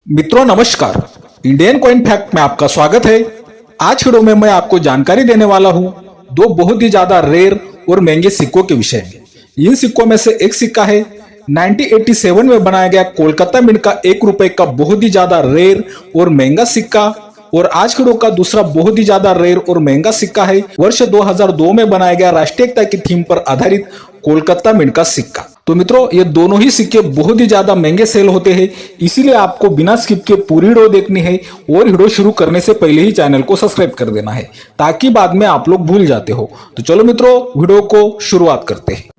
मित्रों नमस्कार, Indian coin fact में आपका स्वागत है। आज वीडियो में मैं आपको जानकारी देने वाला हूं दो बहुत ही ज्यादा रेयर और महंगे सिक्कों के विषय में। इन सिक्कों में से एक सिक्का है 1987 में बनाया गया कोलकाता मिंट का 1 रुपए का बहुत ही ज्यादा रेयर और महंगा सिक्का, और आज के वीडियो का दूसरा बहुत ही ज्यादा रेयर और महंगा सिक्का है वर्ष 2002 में बनाया गया राष्ट्रीय एकता की थीम पर आधारित कोलकाता मिंट का सिक्का। तो मित्रों ये दोनों ही सिक्के बहुत ही ज्यादा महंगे सेल होते हैं, इसीलिए आपको बिना स्किप के पूरी वीडियो देखनी है और वीडियो शुरू करने से पहले ही चैनल को सब्सक्राइब कर देना है ताकि बाद में आप लोग भूल जाते हो। तो चलो मित्रों वीडियो को शुरुआत करते हैं।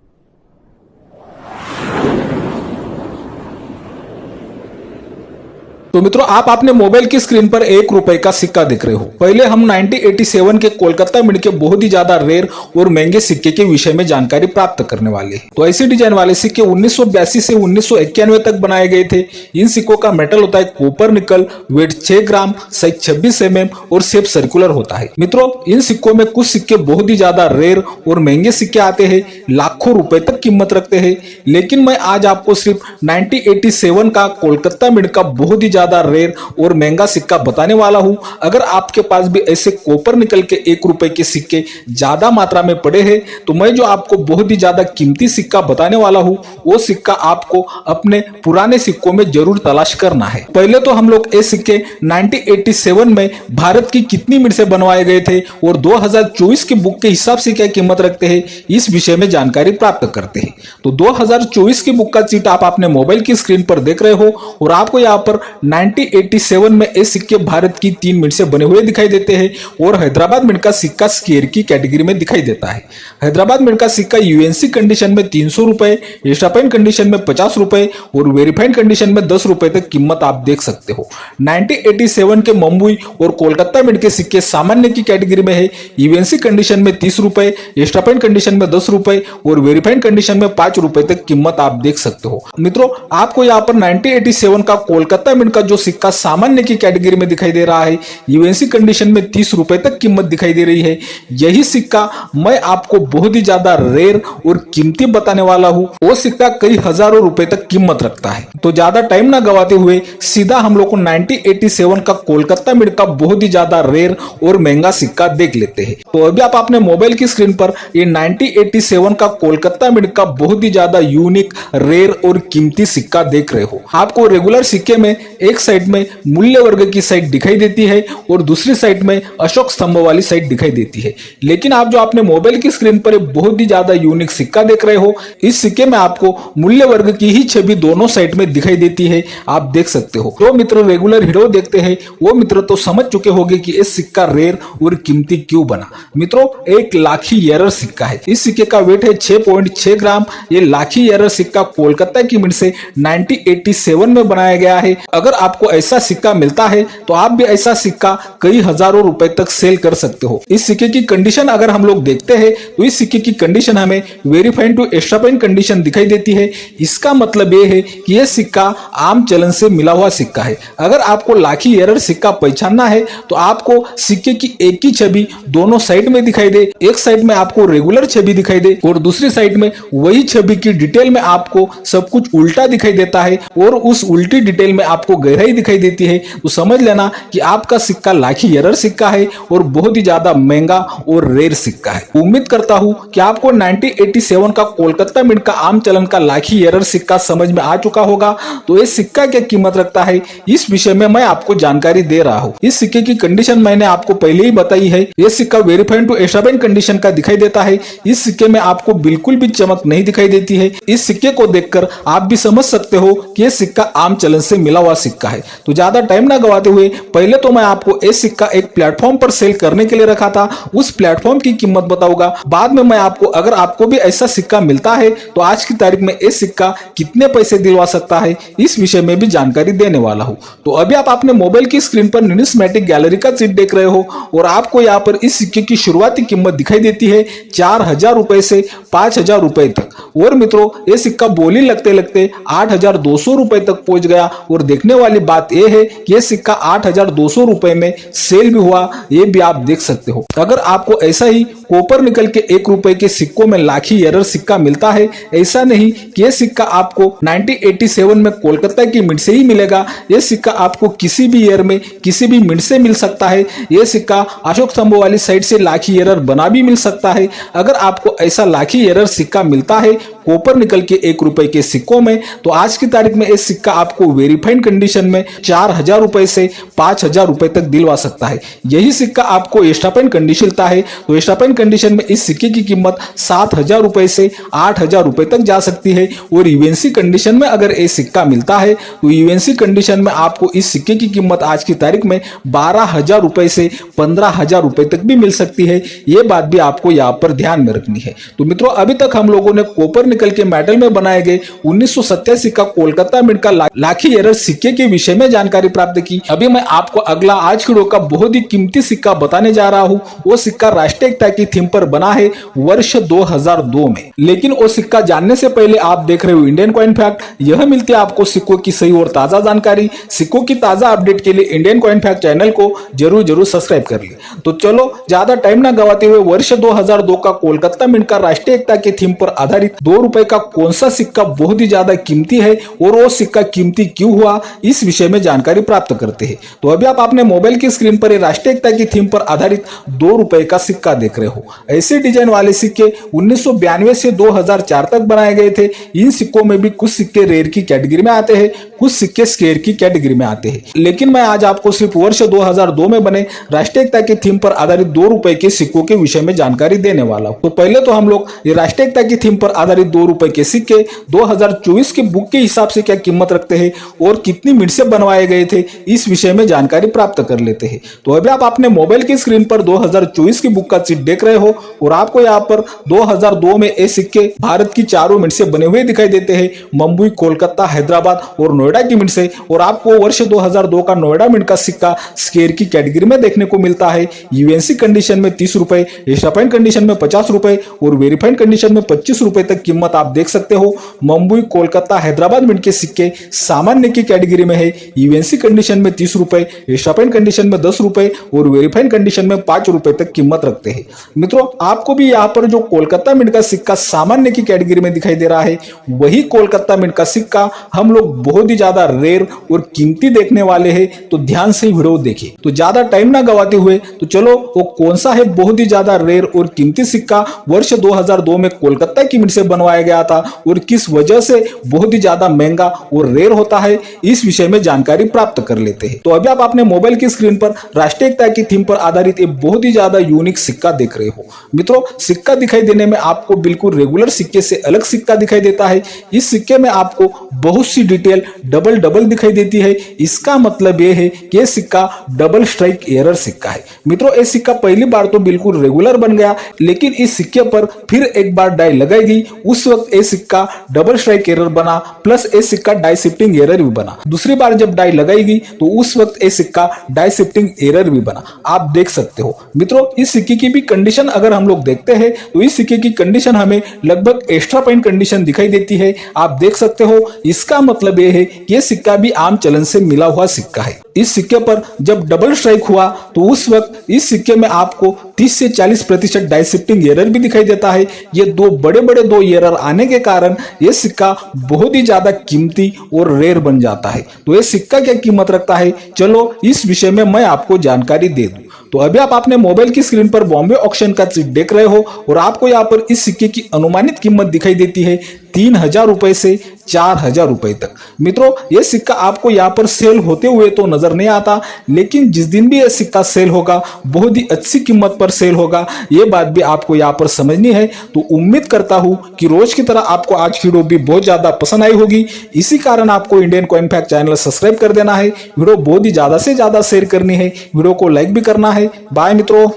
तो मित्रों आप अपने मोबाइल की स्क्रीन पर 1 रुपए का सिक्का देख रहे हो। पहले हम 1987 के कोलकाता मिंट के बहुत ही ज्यादा रेयर और महंगे सिक्के के विषय में जानकारी प्राप्त करने वाले हैं। तो ऐसे डिजाइन वाले सिक्के 1982 से 1991 तक बनाए गए थे। इन सिक्कों का मेटल होता है कॉपर निकल, वेट 6 ग्राम, साइज 26 mm और शेप सर्कुलर होता है। मित्रों इन सिक्कों में कुछ सिक्के बहुत ही ज्यादा रेयर और महंगे सिक्के आते हैं, लाखों रुपए तक कीमत रखते हैं, लेकिन मैं आज आपको सिर्फ 1987 का कोलकाता मिंट का बहुत ही ज्यादा रेयर और महंगा सिक्का बताने वाला हूं। अगर आपके पास भी ऐसे कॉपर निकल के 1 रुपए के सिक्के ज्यादा मात्रा में पड़े हैं तो मैं जो आपको बहुत ही ज्यादा कीमती सिक्का बताने वाला हूं वो सिक्का आपको अपने पुराने सिक्कों में जरूर तलाश करना है। पहले तो हम लोग ये सिक्के 1987 में भारत की कितनी मिंट से बनवाए गए थे और 2024 की बुक के हिसाब से क्या कीमत रखते हैं इस विषय में जानकारी प्राप्त करते हैं। तो 2024 की बुक का चीट आप अपने मोबाइल की स्क्रीन पर देख रहे हो और आपको यहाँ पर 1987 में ये सिक्के भारत की 3 मिंट से बने हुए दिखाई देते हैं और हैदराबाद मिंट का सिक्का स्क्वायर की कैटेगरी में दिखाई देता है। हैदराबाद मिंट का सिक्का यूएनसी कंडीशन में 300 रुपए, एस्टापाइन कंडीशन में 50 रुपए और वेरीफाइड कंडीशन में 10 रुपए तक कीमत आप देख सकते हो। 1987 के मुंबई और कोलकाता मिंट के सिक्के सामान्य की कैटेगरी में है। यूएनसी कंडीशन में 30 रुपए, एस्टापाइन कंडीशन में 10 रुपए और वेरीफाइड कंडीशन में 5 रुपए तक कीमत आप देख सकते हो। मित्रों आपको यहाँ पर 1987 का कोलकाता मिंट का जो सिक्का सामान्य की कैटेगरी में दिखाई दे रहा है, यूएनसी कंडीशन में 30 रुपए तक कीमत दिखाई दे रही है, यही सिक्का मैं आपको बहुत ही ज्यादा रेयर और कीमती बताने वाला हूं। वो सिक्का कई हजारों रुपए तक कीमत रखता है। तो ज्यादा टाइम ना गवाते हुए सीधा हम लोग को 1987 का कोलकाता मिंट का बहुत ही ज्यादा रेयर और महंगा सिक्का देख लेते हैं। तो अभी आप अपने मोबाइल की स्क्रीन पर ये 1987 का कोलकाता मिंट का बहुत ही ज्यादा यूनिक, रेयर और कीमती सिक्का देख रहे हो। आपको रेगुलर सिक्के में एक साइड में मूल्य वर्ग की साइड दिखाई देती है और दूसरी साइड में अशोक स्तंभ वाली साइड दिखाई देती है, लेकिन आप जो अपने मोबाइल की स्क्रीन पर बहुत ही ज्यादा यूनिक सिक्का देख रहे हो, इस सिक्के में आपको मूल्य वर्ग की ही छवि दोनों साइड में दिखाई देती है, आप देख सकते हो। जो मित्र रेगुलर वीडियो देखते हैं वो मित्र तो समझ चुके होंगे कि इस सिक्का रेयर और कीमती क्यों बना। मित्रों एक लाखी एरर सिक्का है। इस सिक्के का वेट है 6.6 ग्राम। ये लाखी एरर सिक्का कोलकाता की मिंट से 1987 में बनाया गया है। अगर आपको ऐसा सिक्का मिलता है तो आप भी ऐसा सिक्का कई हजारों रुपए तक सेल कर सकते हो। इस सिक्के की कंडीशन अगर हम लोग देखते हैं तो इस सिक्के की कंडीशन हमें वेरीफाइड टू एस्टापाइन कंडीशन दिखाई देती है। इसका मतलब यह है कि यह सिक्का आम चलन से मिला हुआ सिक्का है। अगर आपको लाखी एरर सिक्का पहचानना है तो आपको सिक्के की एक ही छवि दोनों साइड में दिखाई दे, एक साइड में आपको रेगुलर छवि दिखाई दे और दूसरी साइड में वही छवि की डिटेल में आपको सब कुछ उल्टा दिखाई देता है और उस उल्टी डिटेल में आपको गहराई दिखाई देती है, तो समझ लेना कि आपका सिक्का लाखी एरर सिक्का है और बहुत ही ज्यादा महंगा और रेयर सिक्का है। उम्मीद करता हूं कि आपको 1987 का कोलकाता मिंट का आम चलन का लाखी एरर सिक्का समझ में आ चुका होगा। तो ये सिक्का क्या कीमत रखता है इस विषय में मैं आपको जानकारी दे रहा हूं। इस सिक्के की कंडीशन मैंने आपको पहले ही बताई है। ये सिक्का वेरीफाइड टू एस्टापाइन कंडीशन का दिखाई देता है। इस सिक्के में आपको बिल्कुल भी चमक नहीं दिखाई देती है। इस सिक्के को देखकर आप भी समझ सकते हो कि यह सिक्का आम चलन से मिला हुआ सिक्का है। तो ज्यादा टाइम ना गवाते हुए पहले तो मैं आपको ये सिक्का एक प्लेटफॉर्म पर सेल करने के लिए रखा था, उस प्लेटफॉर्म की कीमत बताऊंगा। बाद में मैं आपको अगर आपको भी ऐसा सिक्का मिलता है तो आज की तारीख में ये सिक्का कितने पैसे दिलवा सकता है इस विषय में भी जानकारी देने वाला हूं। तो अभी आप अपने मोबाइल की स्क्रीन पर न्यूमिस्मेटिक गैलरी का चीट देख रहे हो और आपको यहाँ पर इस सिक्के की शुरुआती कीमत दिखाई देती है 4000 रुपए से 5000 रुपए तक। और मित्रों ये सिक्का बोली लगते लगते 8,200 रुपए तक पहुंच गया और देखने वाली बात यह है कि यह सिक्का 8,200 रुपए में सेल भी हुआ, ये भी आप देख सकते हो। अगर आपको ऐसा ही कॉपर निकल के 1 रुपए के सिक्कों में लाखी एरर सिक्का मिलता है, ऐसा नहीं कि यह सिक्का आपको 1987 में कोलकाता की मिंट से ही मिलेगा, यह सिक्का आपको किसी भी ईयर में किसी भी मिंट से मिल सकता है। यह सिक्का अशोक स्तंभ वाली साइड से लाखी एरर बना भी मिल सकता है। अगर आपको ऐसा लाखी एरर सिक्का मिलता है कॉपर निकल के 1 रुपए के सिक्कों में, तो आज की तारीख में इस सिक्का आपको वेरीफाइड कंडीशन में 4,000 रुपए से 5,000 रुपए तक दिलवा सकता है। यही सिक्का आपको एक्स्ट्रा पेन कंडीशन मिलता है तो एक्स्ट्रा पेन कंडीशन में इस सिक्के की कीमत 7,000 रुपए से 8,000 रुपए तक जा सकती है। और यूएनसी कंडीशन में अगर ये सिक्का मिलता है तो यूएनसी कंडीशन में आपको इस सिक्के की कीमत आज की तारीख में 12,000 रुपए से 15,000 रुपए तक भी मिल सकती है। ये बात भी आपको यहाँ पर ध्यान में रखनी है। तो मित्रों अभी तक हम लोगों ने कॉपर निकल के मेटल में बनाए गए 1987 का कोलकाता मिंट का लाखी एरर सिक्के के विषय में जानकारी प्राप्त की। अभी मैं आपको अगला आज की वीडियो का बहुत ही कीमती सिक्का बताने जा रहा हूँ। वो सिक्का राष्ट्रीय एकता की थीम पर बना है वर्ष 2002 में। लेकिन वो सिक्का जानने से पहले आप देख रहे हो इंडियन कॉइन फैक्ट। यह मिलती है आपको सिक्कों की सही और ताजा जानकारी। सिक्कों की ताजा अपडेट के लिए इंडियन कॉइन फैक्ट चैनल को जरूर सब्सक्राइब कर लिए। तो चलो ज्यादा टाइम ना गवाते हुए वर्ष 2002 का कोलकाता मिंट का राष्ट्रीय एकता की थीम पर आधारित 2 रुपए का कौन सा सिक्का बहुत ही ज्यादा कीमती है और वो सिक्का कीमती क्यों हुआ, इस विषय में जानकारी प्राप्त करते हैं। तो अभी आप अपने मोबाइल की स्क्रीन पर राष्ट्रीय एकता की थीम पर आधारित 2 रुपए का सिक्का देख रहे हो। ऐसे डिजाइन वाले सिक्के 1992 से 2004 तक बनाए गए थे। इन सिक्कों में भी कुछ सिक्के रेयर की कैटेगरी में आते हैं, कुछ सिक्के स्केयर की कैटेगरी में आते हैं। लेकिन मैं आज आपको सिर्फ वर्ष 2002 में बने राष्ट्रीय एकता की थीम पर आधारित 2 रुपए के सिक्कों के विषय में जानकारी देने वाला हूं। तो पहले तो हम लोग ये राष्ट्रीय एकता की थीम पर आधारित 2 रुपए के सिक्के 2024 के बुक के हिसाब से क्या कीमत रखते हैं और कितनी मिनट से बनवाए गए थे, इस विषय में जानकारी प्राप्त कर लेते हैं। तो अभी आप अपने मोबाइल की स्क्रीन पर 2024 की बुक का चिट देख रहे हो और आपको यहाँ पर 2002 में ये सिक्के भारत की 4 मिनट से बने हुए दिखाई देते हैं, मुंबई, कोलकाता, हैदराबाद और नोएडा की मिनट से। और आपको वर्ष 2002 का नोएडा मिंट का सिक्का स्केयर की कैटेगरी में देखने को मिलता है। यूएनसी कंडीशन में 30 रुपए, एक्स्ट्रा फाइन कंडीशन में 50 रुपए और वेरीफाइड कंडीशन में 25 रुपए तक कीमत आप देख सकते हो। मुंबई, कोलकाता, हैदराबाद मिंट के सिक्के सामान्य की कैटेगरी में है। यूएनसी कंडीशन में 30 रुपए, एक्स्ट्रा फाइन कंडीशन में 10 रुपए और वेरीफाइड कंडीशन में 5 रुपए तक कीमत रखते हैं। मित्रों आपको भी यहाँ पर जो कोलकाता मिंट का सिक्का सामान्य की कैटेगरी में दिखाई दे रहा है, वही कोलकाता मिंट का सिक्का हम लोग बहुत ही ज्यादा रेयर और कीमती देखने वाले हैं। तो ध्यान से वीडियो देखिए। तो ज्यादा टाइम ना गवाते हुए तो चलो वो कौन सा है बहुत ही ज्यादा रेयर और कीमती सिक्का वर्ष 2002 में कोलकाता की मिंट से बनवाया गया था और किस वजह से बहुत ही ज्यादा महंगा और रेयर होता है, इस विषय में जानकारी प्राप्त कर लेते हैं। तो अभी आप अपने मोबाइल की स्क्रीन पर राष्ट्रीय एकता की थीम पर आधारित एक बहुत ही ज्यादा यूनिक सिक्का देख रहे हो। मित्रों सिक्का दिखाई देने में आपको बिल्कुल रेगुलर सिक्के से अलग सिक्का दिखाई देता है। इस सिक्के में आपको बहुत सी डिटेल डबल दिखाई देती है। इसका मतलब यह है कि यह सिक्का डबल स्ट्राइक एरर सिक्का है। मित्रों ये सिक्का पहली बार तो बिल्कुल रेगुलर बन गया, लेकिन इस सिक्के पर फिर एक बार डाई लगाई गई, उस वक्त ये सिक्का डबल स्ट्राइक एरर बना, प्लस ये सिक्का डाई शिफ्टिंग एरर भी बना। दूसरी बार जब डाई लगाई गई तो उस वक्त ये सिक्का डाई शिफ्टिंग एरर भी बना, आप देख सकते हो। मित्रों इस सिक्के की भी कंडीशन अगर हम लोग देखते हैं तो इस सिक्के की कंडीशन हमें लगभग एक्स्ट्रा पॉइंट कंडीशन दिखाई देती है, आप देख सकते हो। इसका मतलब यह है कि यह सिक्का भी आम चलन से मिला हुआ सिक्का है। इस सिक्के पर जब डबल स्ट्राइक हुआ तो उस वक्त इस सिक्के में आपको 30 से 40% डाई शिफ्टिंग एरर भी दिखाई देता है। ये दो बड़े एरर आने के कारण यह सिक्का बहुत ही ज्यादा कीमती और रेयर बन जाता है। तो यह सिक्का क्या कीमत रखता है, चलो इस विषय में मैं आपको जानकारी दे दूं। तो अभी आप अपने मोबाइल की स्क्रीन पर बॉम्बे ऑक्शन का चिट देख रहे हो और आपको यहाँ पर इस सिक्के की अनुमानित कीमत दिखाई देती है 3,000 रुपए से 4,000 रुपए तक। मित्रों यह सिक्का आपको यहाँ पर सेल होते हुए तो नजर नहीं आता, लेकिन जिस दिन भी यह सिक्का सेल होगा बहुत ही अच्छी कीमत पर सेल होगा, ये बात भी आपको यहाँ पर समझनी है। तो उम्मीद करता हूं कि रोज की तरह आपको आज की वीडियो भी बहुत ज्यादा पसंद आई होगी। इसी कारण आपको Indian coin fact channel subscribe कर देना है, वीडियो बहुत ही ज्यादा से ज्यादा शेयर करनी है, वीडियो को लाइक भी करना है। बाय मित्रों।